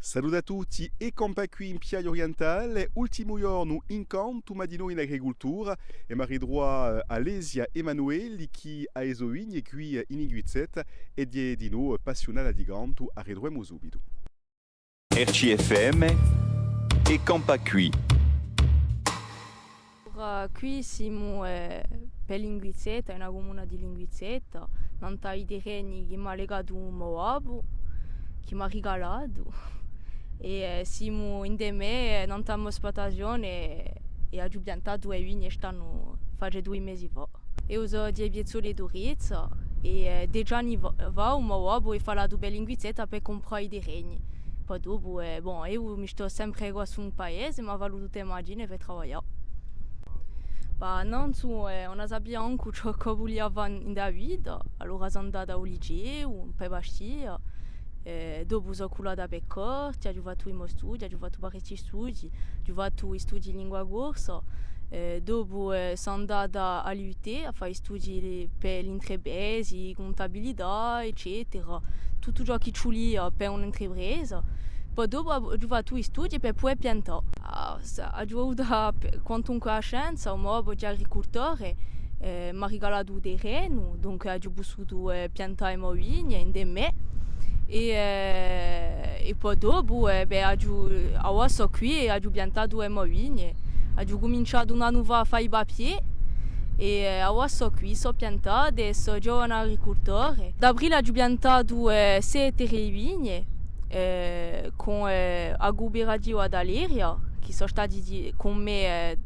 Saluto a tutti e compa qui in Piaia Orientale, ultimo giorno in canto Madino in agricoltura e mi ridroit Alesia Emanuele che ha esoigni qui in Iguizet e di noi passionata di canto a ridroiamo subito. RCFM e Campacui. Qui siamo per Linguizzetta, è una comune di Linguizzetta, non i terreni che mi ha legato un uovo, che mi ha regalato. E siamo in me, non abbiamo spatagione e ho piantato 2 vigne stanno facendo 2 mesi fa. E uso di obiezioni d'urizza e già anni va un uovo e fa la due Linguizzetta per comprare i terreni. Poi dopo, io mi sto sempre qua su un paese, ma ho voluto immagine per lavorare. Non so, non sappiamo anche ciò che vogliamo fare nella vita, allora sono andata al liceo, un po' bastia, dopo sono colata per corti, ho fatto i miei studi, ho fatto parecchi studi, ho fatto i studi di lingua corsa, dopo sono andata all'UT a fare studi per l'intrapresa, contabilità, eccetera, tutto ciò che ci vuole per un'intrapresa. Poi dopo ho fatto i studi per poi piantare. Ho avuto quantunque la scienza, un uomo di agricoltore mi ha regalato un terreno, dunque ho potuto piantare le vigne in me. E poi dopo ho sono qui e ho piantato le vigne. Ho cominciato una nuova a fare i papier. E ora sono qui, sono piantata e sono giovane agricoltore. Da aprile ho piantato 6 vigne. Con Aguberadio ad Aleria, che sono stati con me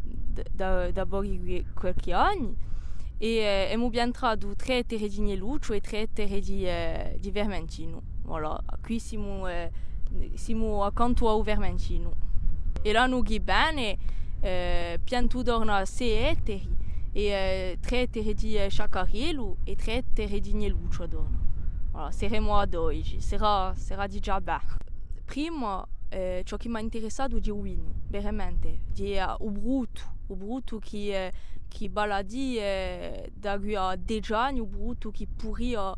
da qualche anno, e abbiamo piantato 3 terre di Nieluccio e 3 terre di Vermentino. Voilà. Qui siamo accanto a Vermentino. E l'anno che viene pianto 6 ettari e 3 terre di Sciaccarello e 3 terre di Nieluccio. Voilà, saremo ad oggi, sarà di già bene. Prima ciò che mi ha interessato è il vino, veramente, il brutto che baladi da qui a 10 anni, il brutto che pourria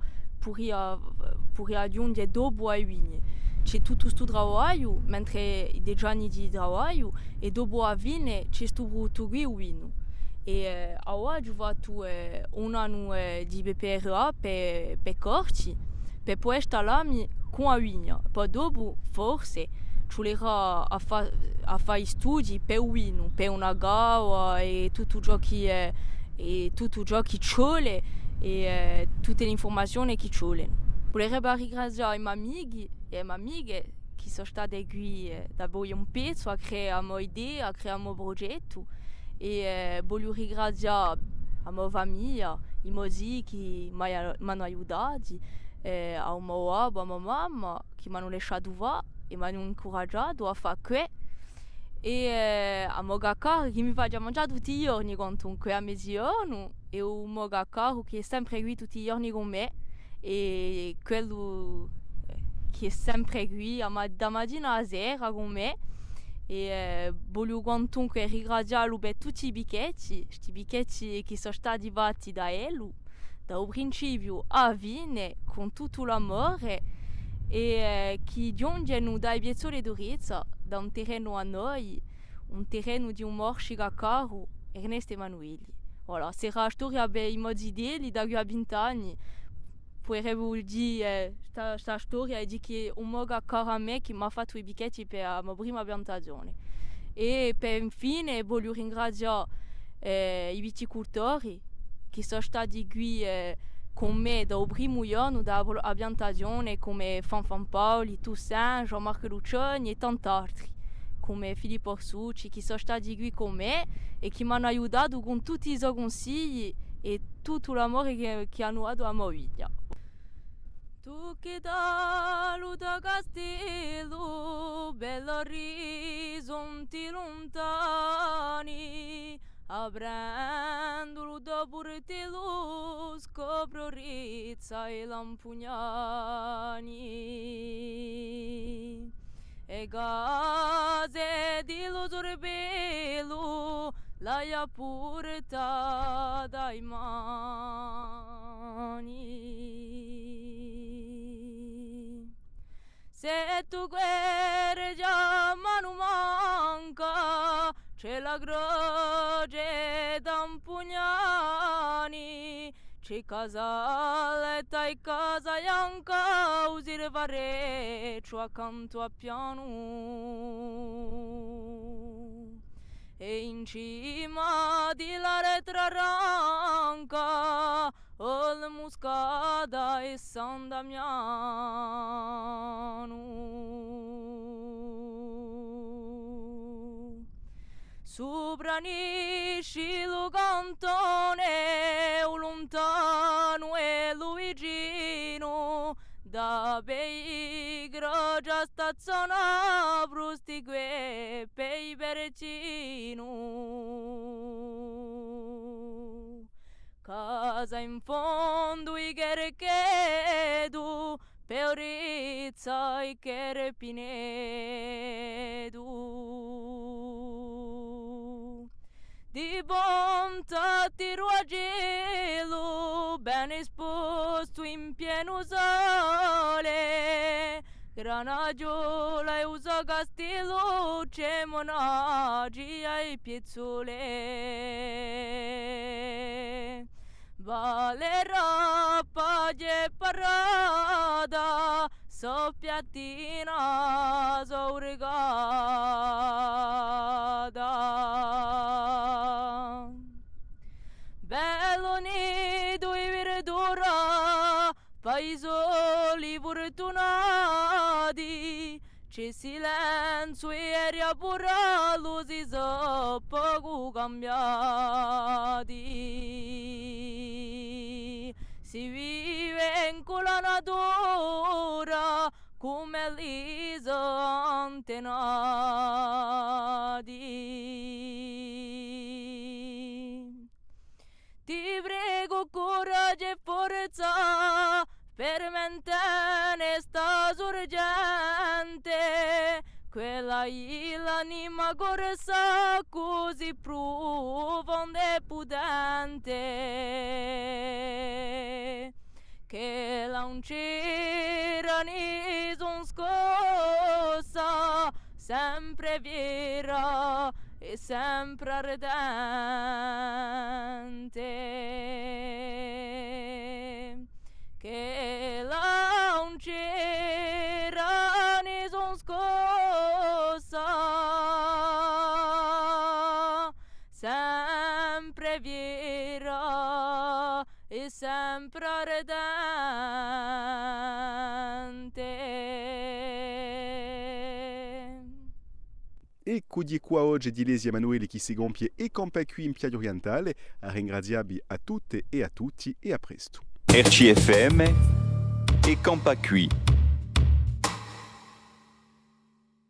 aggiungere dopo ai vini. C'è tutto questo lavoro, mentre i 10 anni di lavoro, e dopo a vine c'è questo brutto qui, il vino. E ora ho fatto un anno di BPRA per corti, per poi instalarmi con la vigna. Poi dopo forse ci vorrà a fare studi per il vino, per una gara e tutto ciò che ci vuole e tutte le informazioni che ci vogliono. Volevo ringraziare i miei amici e le mie amiche che sono state qui da un pezzo a creare la mia idea, a creare il mio progetto. E voglio ringraziare la mia famiglia, i miei zii che mi hanno aiutato, al mio babbo, a mia mamma che mi hanno lasciato fare e mi hanno incoraggiato a fare questo. E a mio caro che mi fa mangiare tutti i giorni quantunque a mezzogiorno e un mio caro che è sempre qui tutti i giorni con me e quello che è sempre qui da mattina a sera con me. E voglio quantunque ringraziarlo per tutti i bichetti, questi bichetti che sono stati fatti da lui, dal principio a fine, con tutto l'amore e che giungono dai piazzoli d'Urizza, da un terreno a noi, un terreno di un morsica caro, Ernesto Emanuele. Voilà, sarà la storia per i miei idee da qui a 20 anni. Potrei dire questa storia di che un moga caro a me che mi ha fatto i bichetti per la mia prima piantagione. E per infine voglio ringraziare i viticoltori che sono stati qui con me dal primo giorno della piantagione come Fanfan Paoli, Toussaint, Jean-Marc Lucioni e tanti altri come Filippo Orsucci che sono stati qui con me e che mi hanno aiutato con tutti i suoi consigli e tutto l'amore che hanno dato a mia vita. Tu che da luta castello, bello orizzonti lontani, aprendolo da portello, scopro Rizza e Lampugnani. E case di lo sorbello, l'hai portata dai mani. Se tu quer vedere già ma non manca, c'è la croce d'Ampugnani, c'è casaletta e casa bianca, usire parecchio accanto a piano. E in cima di la retra ranca, Ol Muscada e San Damiano. Sopra nisci lo cantone, o lontano e Luigino, da bei grogia staziona brustigue pei perecino. Casa in fondo i cherechedu, Peorizza i cherepinedu. Di bontà ti ruagelo, ben esposto in pieno sole, granagiola e usa castello, c'è monagia e piezzole. Valerà pace parada, soppiattina soregata. Bello nido e verdura, paesoli fortunati, c'è silenzio e aria pura, luci sono poco cambiati. Si vive in quella natura come l'iso antenati. Ti prego coraggio e forza per mantenere sta sorgente, quella è l'anima corsa così profonda e potente, che la un c'era ne son scossa, sempre vera e sempre ardente, che la un c'era ne son scossa, sempre vera e sempre ardente. Ecco di qua oggi di Lesia Emanuele che si compie e campa qui in Piaggio Orientale. A ringraziarvi a tutte e a tutti e a presto. RCFM e Campacui.